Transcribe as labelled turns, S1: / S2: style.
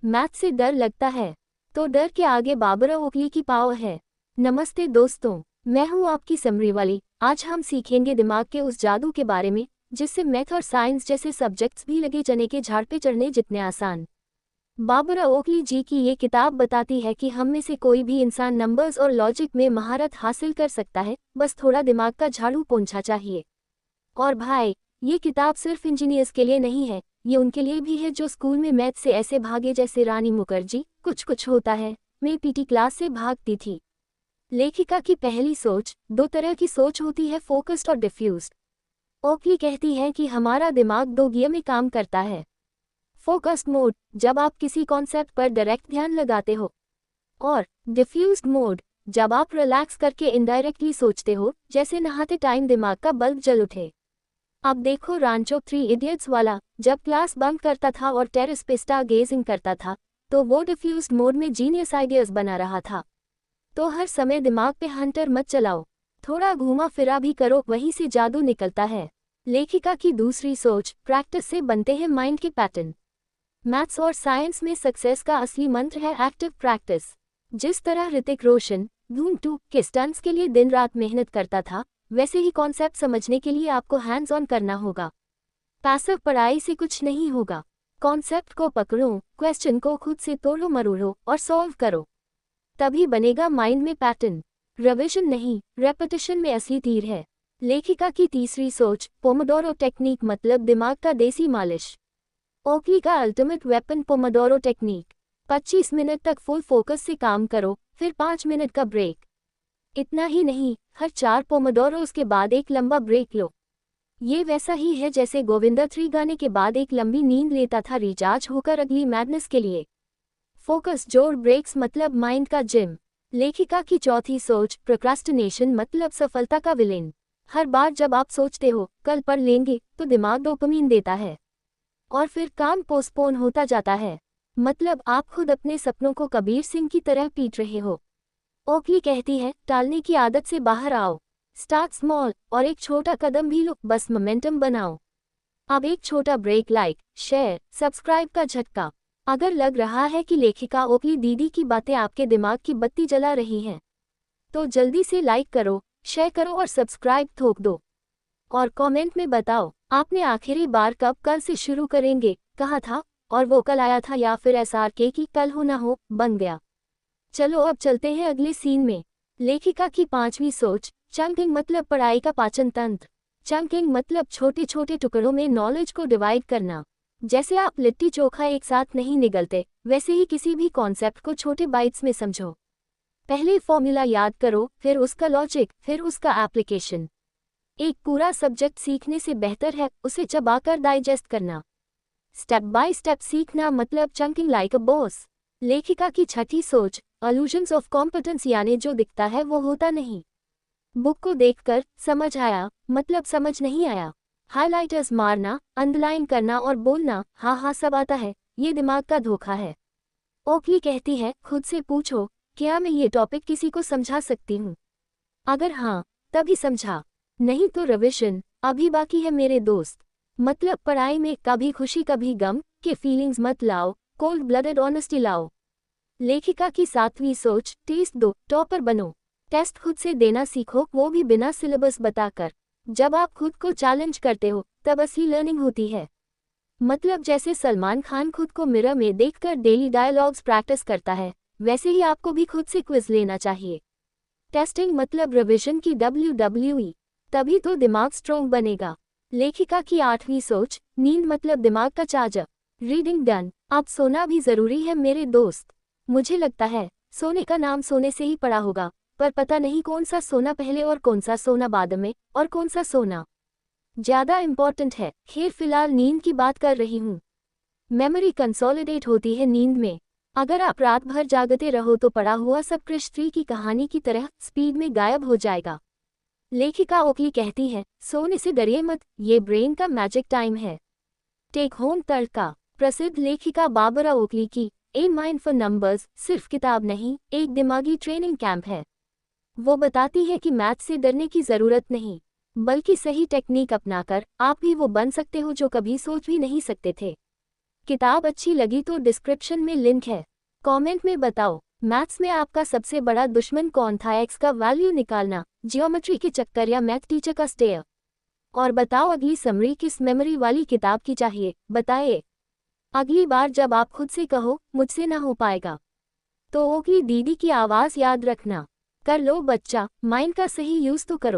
S1: Math से डर लगता है तो डर के आगे बाबरा ओकली की पावर है। नमस्ते दोस्तों, मैं हूं आपकी समरी वाली। आज हम सीखेंगे दिमाग के उस जादू के बारे में जिससे मैथ और साइंस जैसे सब्जेक्ट्स भी लगे चने के झाड़ पे चढ़ने जितने आसान। बाबरा ओकली जी की ये किताब बताती है कि हम में से कोई भी इंसान नंबर्स और लॉजिक में महारत हासिल कर सकता है, बस थोड़ा दिमाग का झाड़ू पोंछा चाहिए। और भाई, ये किताब सिर्फ इंजीनियर्स के लिए नहीं है, ये उनके लिए भी है जो स्कूल में मैथ से ऐसे भागे जैसे रानी मुखर्जी। कुछ कुछ होता है, मैं पीटी क्लास से भागती थी। लेखिका की पहली सोच। दो तरह की सोच होती है, फोकस्ड और डिफ्यूज्ड। ओकली कहती है कि हमारा दिमाग दो गियर में काम करता है। फोकस्ड मोड, जब आप किसी कॉन्सेप्ट पर डायरेक्ट ध्यान लगाते हो, और डिफ्यूज्ड मोड, जब आप रिलैक्स करके इनडायरेक्टली सोचते हो, जैसे नहाते टाइम दिमाग का बल्ब जल उठे। अब देखो रांचो 3 इडियट्स वाला, जब क्लास बंक करता था और टेरेस पे स्टार गेजिंग करता था, तो वो डिफ्यूज्ड मोड में जीनियस आइडियाज बना रहा था। तो हर समय दिमाग पे हंटर मत चलाओ, थोड़ा घूमा फिरा भी करो, वहीं से जादू निकलता है। लेखिका की दूसरी सोच। प्रैक्टिस से बनते हैं माइंड के पैटर्न। मैथ्स और साइंस में सक्सेस का असली मंत्र है एक्टिव प्रैक्टिस। जिस तरह ऋतिक रोशन धूम 2 के स्टंट्स के लिए दिन रात मेहनत करता था, वैसे ही कॉन्सेप्ट समझने के लिए आपको हैंड्स ऑन करना होगा। पैसिव पढ़ाई से कुछ नहीं होगा। कॉन्सेप्ट को पकड़ो, क्वेश्चन को खुद से तोड़ो मरोड़ो और सॉल्व करो, तभी बनेगा माइंड में पैटर्न। रिविजन नहीं, रेपिटेशन में असली तीर है। लेखिका की तीसरी सोच। पोमोडोरो टेक्निक, मतलब दिमाग का देसी मालिश। ओकली का ultimate weapon Pomodoro technique. 25 minute तक फुल फोकस से काम करो, फिर 5 मिनट का ब्रेक। इतना ही नहीं, हर 4 पोमोडोरोस के बाद एक लंबा ब्रेक लो। ये वैसा ही है जैसे गोविंदा 3 गाने के बाद एक लंबी नींद लेता था रिचार्ज होकर अगली मैडनेस के लिए। फोकस जोर ब्रेक्स मतलब माइंड का जिम। लेखिका की चौथी सोच। प्रोक्रास्टिनेशन, मतलब सफलता का विलेन। हर बार जब आप सोचते हो कल पढ़ लेंगे, तो दिमाग डोपामिन देता है और फिर काम पोस्टपोन होता जाता है। मतलब आप खुद अपने सपनों को कबीर सिंह की तरह पीट रहे हो। ओकली कहती है टालने की आदत से बाहर आओ। स्टार्ट स्मॉल और एक छोटा कदम भी लो, बस मोमेंटम बनाओ। अब एक छोटा ब्रेक, लाइक, शेयर, सब्सक्राइब का झटका। अगर लग रहा है कि लेखिका ओकली दीदी की बातें आपके दिमाग की बत्ती जला रही हैं, तो जल्दी से लाइक करो, शेयर करो और सब्सक्राइब ठोक दो। और कमेंट में बताओ आपने आखिरी बार कब कल से शुरू करेंगे कहा था, और वो कल आया था या फिर SRK की कल हो ना हो बन गया। चलो अब चलते हैं अगले सीन में। लेखिका की पांचवी सोच। चंकिंग, मतलब पढ़ाई का पाचन तंत्र। चंकिंग मतलब छोटे छोटे टुकड़ों में नॉलेज को डिवाइड करना। जैसे आप लिट्टी चोखा एक साथ नहीं निगलते, वैसे ही किसी भी कॉन्सेप्ट को छोटे बाइट्स में समझो। पहले फॉर्मूला याद करो, फिर उसका लॉजिक, फिर उसका एप्लीकेशन। एक पूरा सब्जेक्ट सीखने से बेहतर है उसे चबाकर डाइजेस्ट करना। स्टेप बाय स्टेप सीखना, मतलब चंकिंग लाइक अ बॉस। लेखिका की छठी सोच। अल्यूजन्स ऑफ कॉम्पिटेंस, यानी जो दिखता है वो होता नहीं। बुक को देखकर समझ आया, मतलब समझ नहीं आया। हाइलाइटर्स मारना, अंडरलाइन करना और बोलना हाँ हाँ सब आता है, ये दिमाग का धोखा है। ओकली कहती है खुद से पूछो, क्या मैं ये टॉपिक किसी को समझा सकती हूँ? अगर हाँ, तभी समझा, नहीं तो रिविजन अभी बाकी है मेरे दोस्त। मतलब पढ़ाई में कभी खुशी कभी गम के फीलिंग्स मत लाओ, कोल्ड ब्लडेड ऑनेस्टी लाओ। लेखिका की सातवीं सोच। टेस्ट दो, टॉपर बनो। टेस्ट खुद से देना सीखो, वो भी बिना सिलेबस बताकर। जब आप खुद को चैलेंज करते हो तब असली लर्निंग होती है। मतलब जैसे सलमान खान खुद को मिरर में देखकर डेली डायलॉग्स प्रैक्टिस करता है, वैसे ही आपको भी खुद से क्विज लेना चाहिए। टेस्टिंग मतलब रिविजन की WWE, तभी तो दिमाग स्ट्रोंग बनेगा। लेखिका की आठवीं सोच। नींद मतलब दिमाग का चार्जर। रीडिंग डन, अब सोना भी जरूरी है मेरे दोस्त। मुझे लगता है सोने का नाम सोने से ही पड़ा होगा, पर पता नहीं कौन सा सोना पहले और कौन सा सोना बाद में, और कौन सा सोना ज्यादा इंपॉर्टेंट है। खैर फिलहाल नींद की बात कर रही हूँ। मेमोरी कंसोलिडेट होती है नींद में। अगर आप रात भर जागते रहो तो पड़ा हुआ सब क्रिश 3 की कहानी की तरह स्पीड में गायब हो जाएगा। लेखिका ओकली कहती है सोने से डरिए मत, ये ब्रेन का मैजिक टाइम है। टेक होम तड़का। प्रसिद्ध लेखिका बाबरा ओकली की ए माइंड फॉर नंबर्स सिर्फ किताब नहीं, एक दिमागी ट्रेनिंग कैंप है। वो बताती है कि मैथ से डरने की जरूरत नहीं, बल्कि सही टेक्निक अपनाकर आप भी वो बन सकते हो जो कभी सोच भी नहीं सकते थे। किताब अच्छी लगी तो डिस्क्रिप्शन में लिंक है, कमेंट में बताओ। मैथ्स में आपका सबसे बड़ा दुश्मन कौन था? एक्स का वैल्यू निकालना, जियोमेट्री के चक्कर या मैथ टीचर का स्टेयर? और बताओ अगली समरी किस मेमोरी वाली किताब की चाहिए, बताइए। अगली बार जब आप खुद से कहो मुझसे ना हो पाएगा, तो ओकी दीदी की आवाज़ याद रखना। कर लो बच्चा, माइंड का सही यूज़ तो करो।